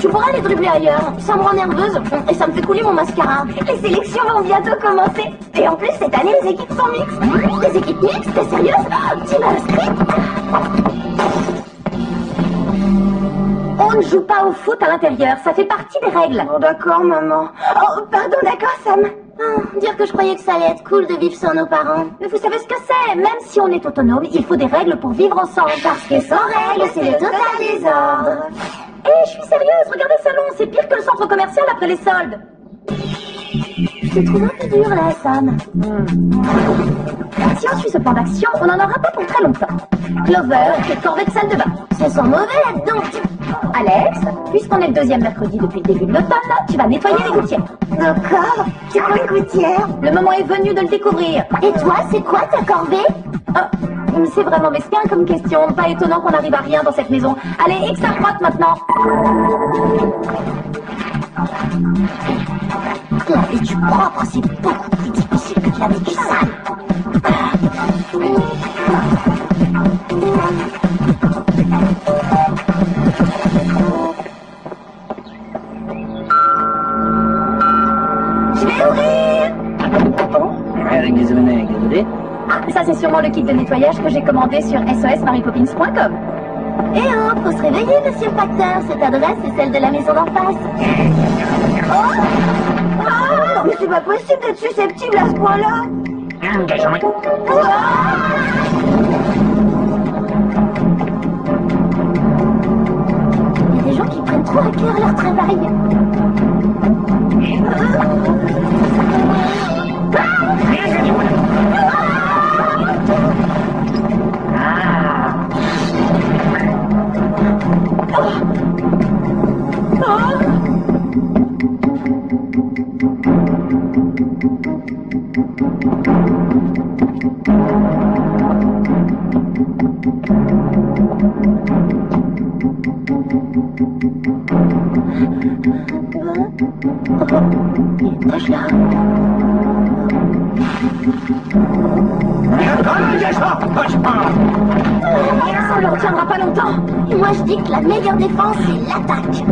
Tu pourras aller dribbler ailleurs. Ça me rend nerveuse et ça me fait couler mon mascara. Les sélections vont bientôt commencer. Et en plus, cette année, les équipes sont mixtes. Les équipes mixtes, t'es sérieuse? Tu m'as inscrite? On ne joue pas au foot à l'intérieur. Ça fait partie des règles. Bon, d'accord, maman. Oh, pardon, d'accord, Sam. Dire que je croyais que ça allait être cool de vivre sans nos parents. Mais vous savez ce que c'est? Même si on est autonome, il faut des règles pour vivre ensemble. Parce que sans règles, c'est le total désordre. Hé, je suis sérieuse, regardez le salon, c'est pire que le centre commercial après les soldes. Je te trouve un peu dur là, Sam. Si on suit ce plan d'action, on n'en aura pas pour très longtemps. Clover, cette corvée de salle de bain. Ça sent mauvais là-dedans. Alex, puisqu'on est le deuxième mercredi depuis le début de l'automne, tu vas nettoyer les gouttières. D'accord, c'est quoi les gouttières? Le moment est venu de le découvrir. Et toi, c'est quoi ta corvée? C'est vraiment mesquin comme question. Pas étonnant qu'on n'arrive à rien dans cette maison. Allez, extra frotte maintenant. La vie du propre, c'est beaucoup plus difficile que de la vie du sale. Je vais ouvrir. Ça, c'est sûrement le kit de nettoyage que j'ai commandé sur sosmarypoppins.com. Eh oh, faut se réveiller, monsieur le facteur. Cette adresse est celle de la maison d'en face. Oh, non, mais c'est pas possible d'être susceptible à ce point-là. Il y a des gens qui prennent trop à cœur leur travail. Ça ne leur tiendra pas longtemps. Et moi, je dis que la meilleure défense, c'est l'attaque.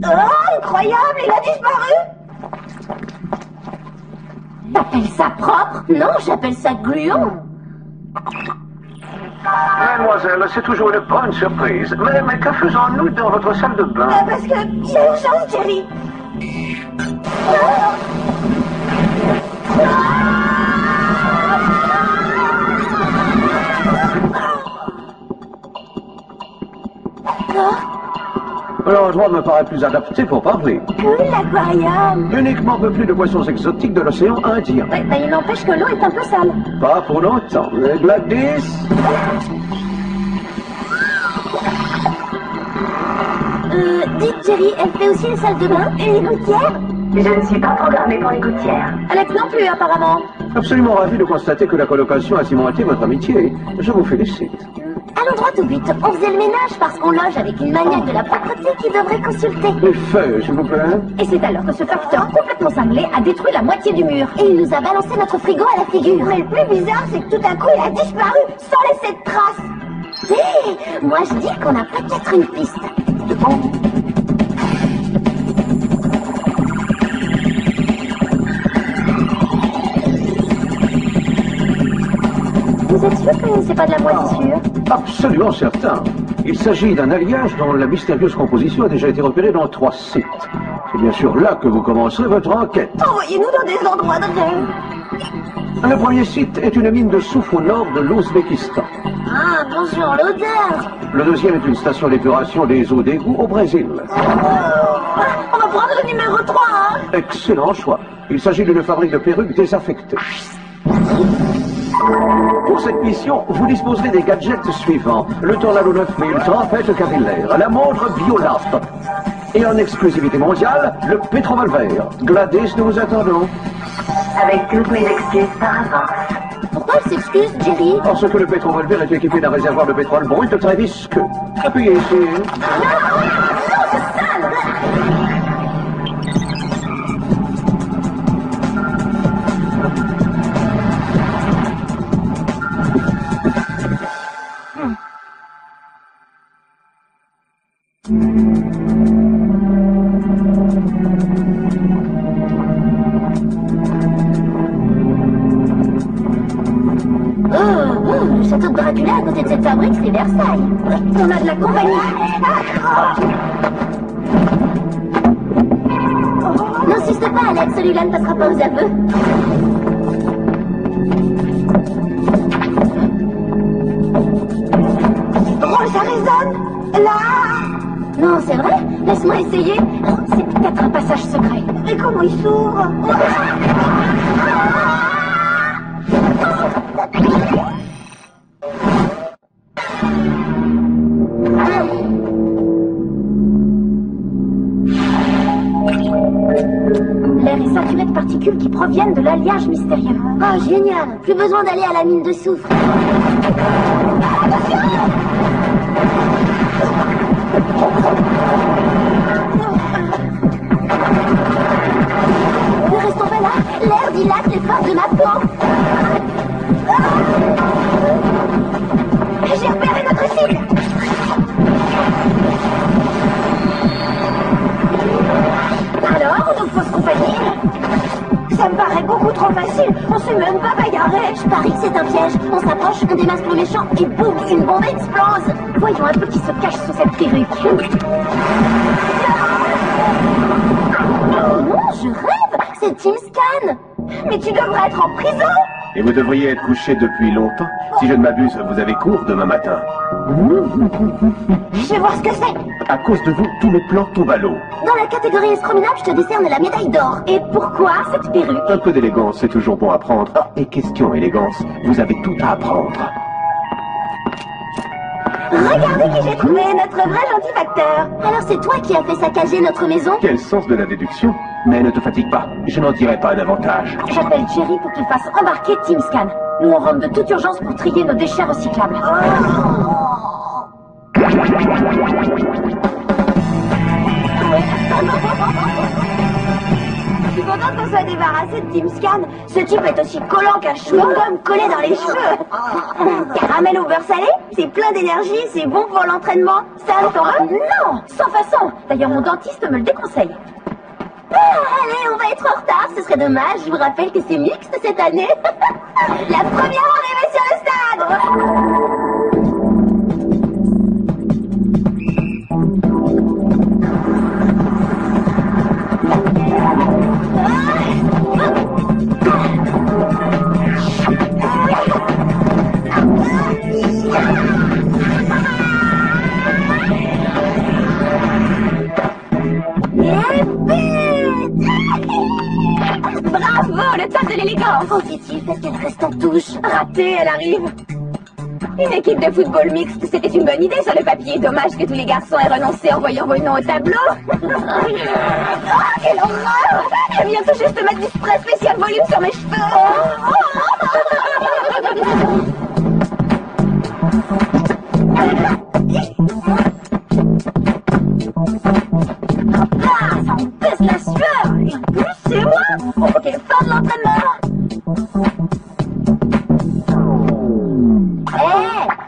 Oh, incroyable, il a disparu. T'appelles ça propre? Non, j'appelle ça gluant. Mademoiselle, c'est toujours une bonne surprise. Mais que faisons-nous dans votre salle de bain? Parce que il y a urgence, Jerry. L'endroit me paraît plus adapté pour parler. Que l'aquarium. Uniquement peuplé de poissons exotiques de l'océan Indien. Il n'empêche que l'eau est un peu sale. Pas pour longtemps. Gladys? Dites, Jerry, elle fait aussi les salles de bain et les gouttières? Je ne suis pas programmée pour les gouttières. Alex non plus, apparemment. Absolument ravi de constater que la colocation a cimenté votre amitié. Je vous félicite. Allons droit au but. On faisait le ménage parce qu'on loge avec une maniaque de la propreté qui devrait consulter. Les feuilles, s'il vous plaît. Et c'est alors que ce facteur complètement cinglé a détruit la moitié du mur. Et il nous a balancé notre frigo à la figure. Mais le plus bizarre, c'est que tout à coup, il a disparu sans laisser de traces. Hé, moi je dis qu'on a peut-être une piste. Vous êtes sûr que c'est pas de la moisissure? Absolument certain. Il s'agit d'un alliage dont la mystérieuse composition a déjà été repérée dans 3 sites. C'est bien sûr là que vous commencerez votre enquête. Envoyez-nous dans des endroits de rêve. Le premier site est une mine de soufre au nord de l'Ouzbékistan. Ah, bonjour, l'odeur. Le deuxième est une station d'épuration des eaux d'égout au Brésil. On va prendre le numéro 3, hein. Excellent choix. Il s'agit d'une fabrique de perruques désaffectées. Pour cette mission, vous disposerez des gadgets suivants. Le Tornado 9000, tempête capillaire, la montre Biolap. Et en exclusivité mondiale, le Pétrovolver. Gladys, nous vous attendons. Avec toutes mes excuses par avance. Pourquoi elle s'excuse, Jerry? Parce que le Pétrovolver est équipé d'un réservoir de pétrole brut très visqueux. Appuyez ici. Le château de Dracula à côté de cette fabrique, c'est Versailles. On a de la compagnie. N'insiste pas, Alex, celui-là ne passera pas aux aveux. Oh, ça résonne. Là. Non, c'est vrai? Laisse-moi essayer. C'est peut-être un passage secret. Mais comment il s'ouvre? L'air est saturé de particules qui proviennent de l'alliage mystérieux. Oh, génial. Plus besoin d'aller à la mine de soufre. Ne restons pas là. L'air dilate les forces de ma peau. J'ai repéré notre cible. Alors, nos fausses compagnies? Ça me paraît beaucoup trop facile. On s'est même pas bagarré. Je parie que c'est un piège. On s'approche, on démasque le méchant et boum, une bombe explose. Voyons un peu qui se cache sous cette perruque. Non, je rêve. C'est Tim Scan. Mais tu devrais être en prison. Et vous devriez être couché depuis longtemps. Si je ne m'abuse, vous avez cours demain matin. Je vais voir ce que c'est. À cause de vous, tous mes plans tombent à l'eau. Dans la catégorie escrominable, je te décerne la médaille d'or. Et pourquoi cette perruque? Un peu d'élégance, c'est toujours bon à prendre. Oh, et question élégance, vous avez tout à apprendre. Regardez qui j'ai trouvé, notre vrai gentil facteur. Alors c'est toi qui as fait saccager notre maison? Quel sens de la déduction? Mais ne te fatigue pas, je n'en dirai pas davantage. J'appelle Jerry pour qu'il fasse embarquer Tim Scan. Nous on rentre de toute urgence pour trier nos déchets recyclables. Je suis contente qu'on soit débarrassé de Tim Scan. Ce type est aussi collant qu'un chewing-gum collé dans les cheveux. Caramel au beurre salé, c'est plein d'énergie, c'est bon pour l'entraînement. Ça le t'en va? Non, sans façon. D'ailleurs mon dentiste me le déconseille. Allez, on va être en retard, ce serait dommage. Je vous rappelle que c'est mixte cette année. La première arrivée sur le stade. Bravo, le top de l'élégance. Positif, est-ce qu'elle reste en touche? Raté, elle arrive. Une équipe de football mixte, c'était une bonne idée sur le papier. Dommage que tous les garçons aient renoncé en voyant vos noms au tableau. Oh, quelle horreur! Elle vient tout juste mettre du spray spécial volume sur mes cheveux. Ah, ça me baisse la sueur. Et en plus, c'est moi. Bon, ok, fin de l'entraînement.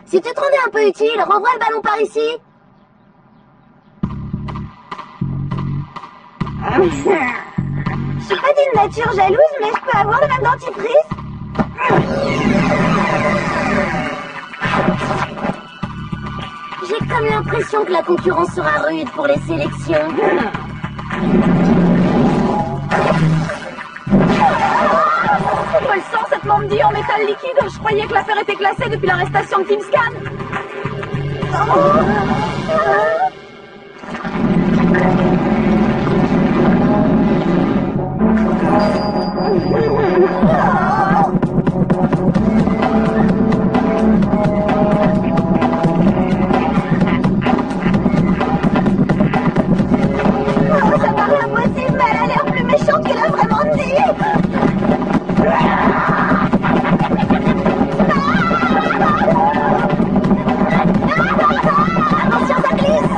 Si tu te rendais un peu utile, renvoie le ballon par ici. Je suis pas d'une nature jalouse, mais je peux avoir le même dentifrice. J'ai comme l'impression que la concurrence sera rude pour les sélections. On le sent, cette mauvaise on me dit en métal liquide. Je croyais que l'affaire était classée depuis l'arrestation de Team Scan. Ça paraît impossible, mais elle a l'air plus méchante qu'elle a vraiment dit. Attention, ça glisse.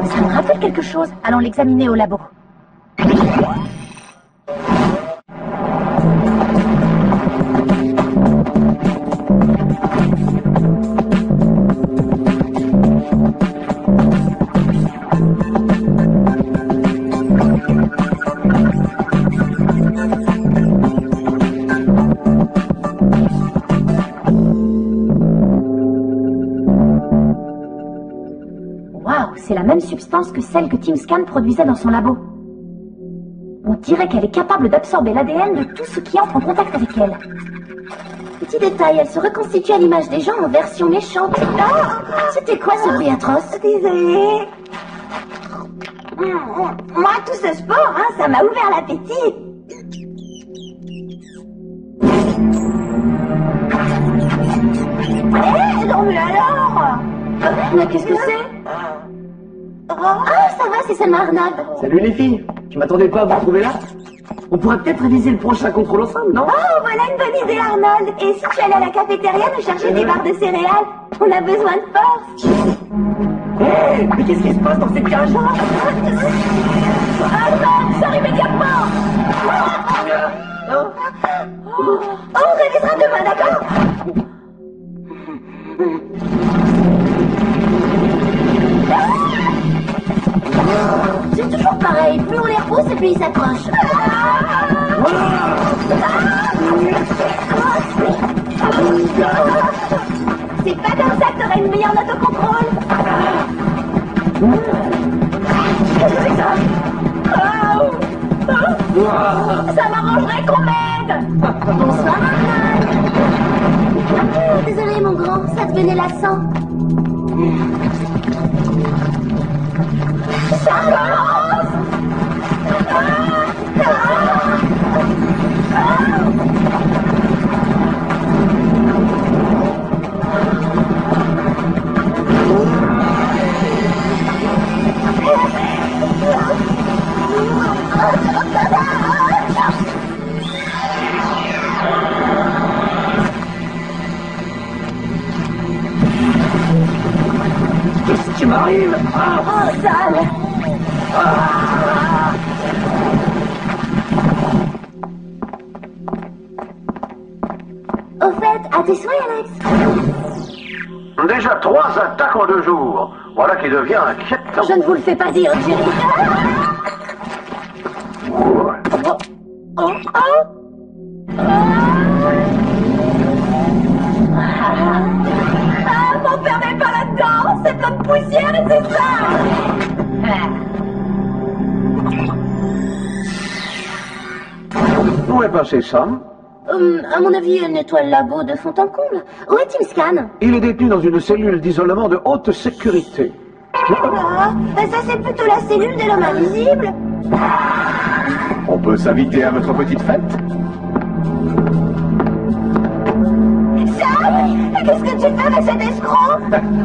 Ça me rappelle quelque chose. Allons l'examiner au labo. C'est la même substance que celle que Team Scan produisait dans son labo. On dirait qu'elle est capable d'absorber l'ADN de tout ce qui entre en contact avec elle. Petit détail, elle se reconstitue à l'image des gens en version méchante. Ah, c'était quoi ce bruit atroce? Désolée. Moi, tout ce sport, hein, ça m'a ouvert l'appétit. Eh, non mais alors? Mais qu'est-ce que c'est? Ah, ça va, c'est Selma Arnold. Salut les filles, je m'attendais pas à vous retrouver là. On pourrait peut-être réviser le prochain contrôle ensemble, non? Oh, voilà une bonne idée, Arnold. Et si tu allais à la cafétéria nous chercher des barres de céréales? On a besoin de force. Hé, mais qu'est-ce qui se passe dans cette cage là? Arnold, sors immédiatement. Oh, on révisera demain, d'accord? C'est toujours pareil, plus on les repousse et plus ils s'accrochent. C'est pas comme ça que t'aurais une meilleure autocontrôle. Ça m'arrangerait qu'on m'aide. Bonsoir, Arnold. Désolé, mon grand, ça devenait lassant. Ça commence. Qu'est-ce qui m'arrive? Oh, sale. Au fait, à tes souhaits, Alex. Déjà 3 attaques en 2 jours. Voilà qui devient inquiétant. Je ne vous le fais pas dire, Jerry. M'enfermez pas là-dedans. C'est plein de poussière et c'est ça. Où est passé Sam? À mon avis, elle nettoie le labo de fond en comble. Où est Team Scan? Il est détenu dans une cellule d'isolement de haute sécurité. Ah, ça c'est plutôt la cellule de l'homme invisible. On peut s'inviter à votre petite fête? Sam, qu'est-ce que tu fais avec cet escroc?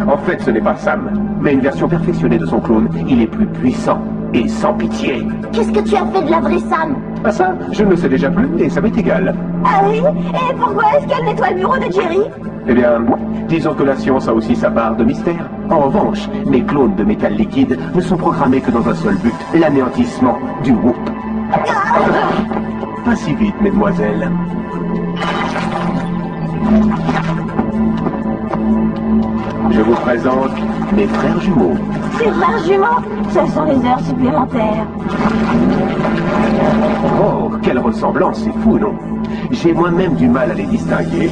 En fait, ce n'est pas Sam, mais une version perfectionnée de son clone. Il est plus puissant et sans pitié. Qu'est-ce que tu as fait de la vraie Sam? Ah ça, je ne le sais déjà plus et ça m'est égal. Ah oui? Et pourquoi est-ce qu'elle nettoie le bureau de Jerry? Eh bien, disons que la science a aussi sa part de mystère. En revanche, mes clones de métal liquide ne sont programmés que dans un seul but, l'anéantissement du Whoop. Pas si vite, mesdemoiselles. Je vous présente mes frères jumeaux. Ces frères jumeaux, ce sont les heures supplémentaires. Oh, quelle ressemblance, c'est fou, non? J'ai moi-même du mal à les distinguer.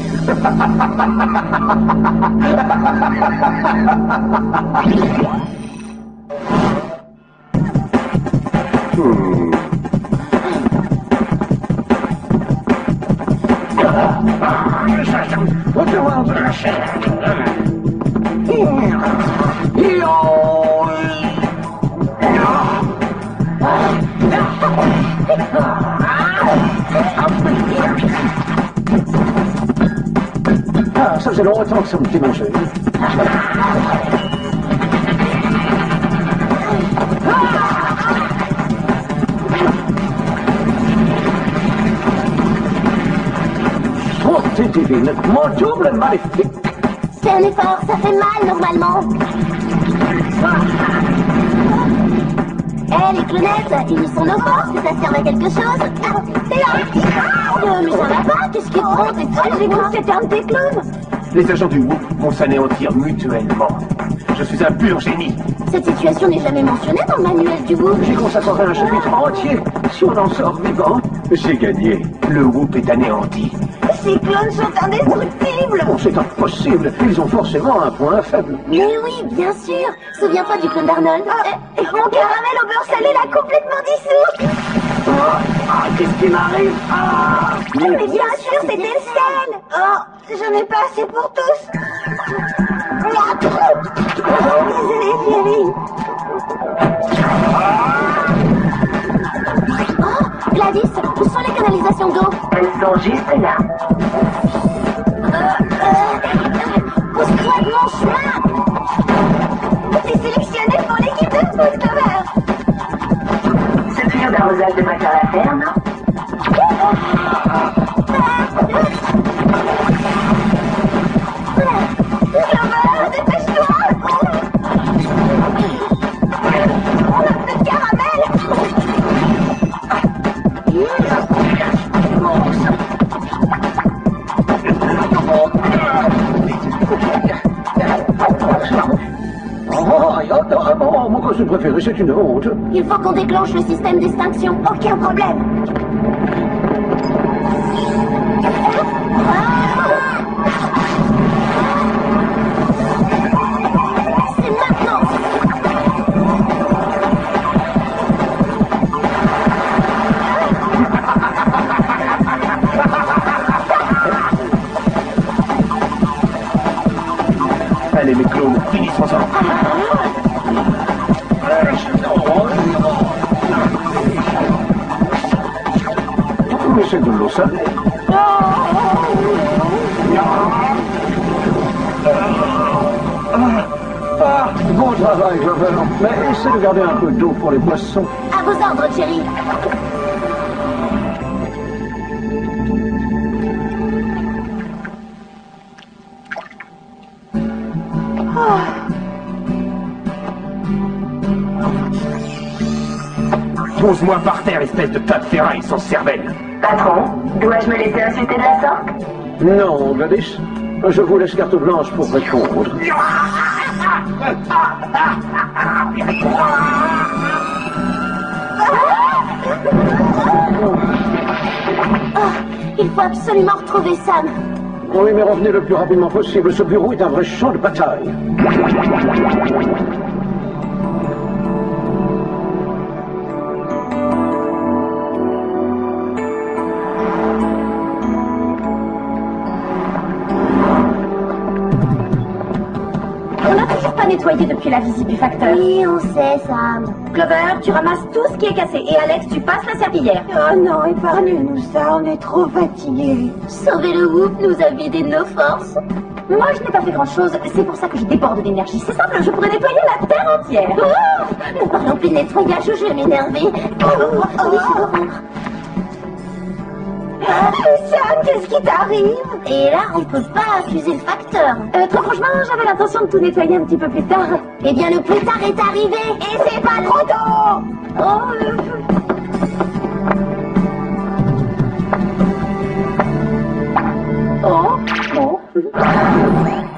Ah, ça faisait longtemps que ça me démangeait. Oh, t'es divine, mon double maléfique. C'est un effort, ça fait mal normalement. Eh, les clonettes, ils sont nos forces, que ça serve à quelque chose. Mais ça va pas, qu'est-ce qui te prend? T'es sûr, j'ai cru que c'était un de tes clones. Les agents du WOOP vont s'anéantir mutuellement. Je suis un pur génie. Cette situation n'est jamais mentionnée dans le manuel du WOOP. J'y consacrerai un chapitre entier si on en sort vivant. J'ai gagné. Le WOOP est anéanti. Ces clones sont indestructibles. Bon, c'est impossible. Ils ont forcément un point faible. Mais oui, bien sûr. Souviens-toi du clone d'Arnold. Mon caramel au beurre salé l'a complètement dissous. Qu'est-ce qui m'arrive? Mais bien sûr, c'était le sel. Oh, j'en ai pas assez pour tous. Désolée, Thierry. Oh, Gladys, où sont les canalisations d'eau? Elles sont juste là. Pousse-toi de mon chemin. T'es sélectionné pour l'équipe de foot, Clover. Ce tuyau d'arrosage devrait faire l'affaire, non? Clover, dépêche-toi. On a plus de caramel. Oh, mon costume préféré, c'est une honte. Il faut qu'on déclenche le système d'extinction. Aucun problème. C'est maintenant. Allez, mes clones, finissons-en. Mais c'est de l'eau salée. Bon travail, Clover. Mais essaie de garder un peu d'eau pour les poissons. À vos ordres, Thierry. Pose-moi par terre, espèce de tas de ferraille sans cervelle. Patron, dois-je me laisser insulter de la sorte? Non, Gladys. Je vous laisse carte blanche pour répondre. Il faut absolument retrouver Sam. Oui, mais revenez le plus rapidement possible. Ce bureau est un vrai champ de bataille. On n'a toujours pas nettoyé depuis la visite du facteur. Oui, on sait, Sam. Clover, tu ramasses tout ce qui est cassé. Et Alex, tu passes la serpillière. Oh non, épargne-nous ça, on est trop fatigués. Sauver le WOOP nous a vidé de nos forces. Moi, je n'ai pas fait grand-chose. C'est pour ça que je déborde d'énergie. C'est simple, je pourrais nettoyer la Terre entière. Oh, ne parlons plus de nettoyage, je vais m'énerver. Oui, c'est bon. Sam, qu'est-ce qui t'arrive? Et là, on peut pas accuser le facteur. Très franchement, j'avais l'intention de tout nettoyer un petit peu plus tard. Eh bien, le plus tard est arrivé. Et c'est pas trop tôt. Oh, le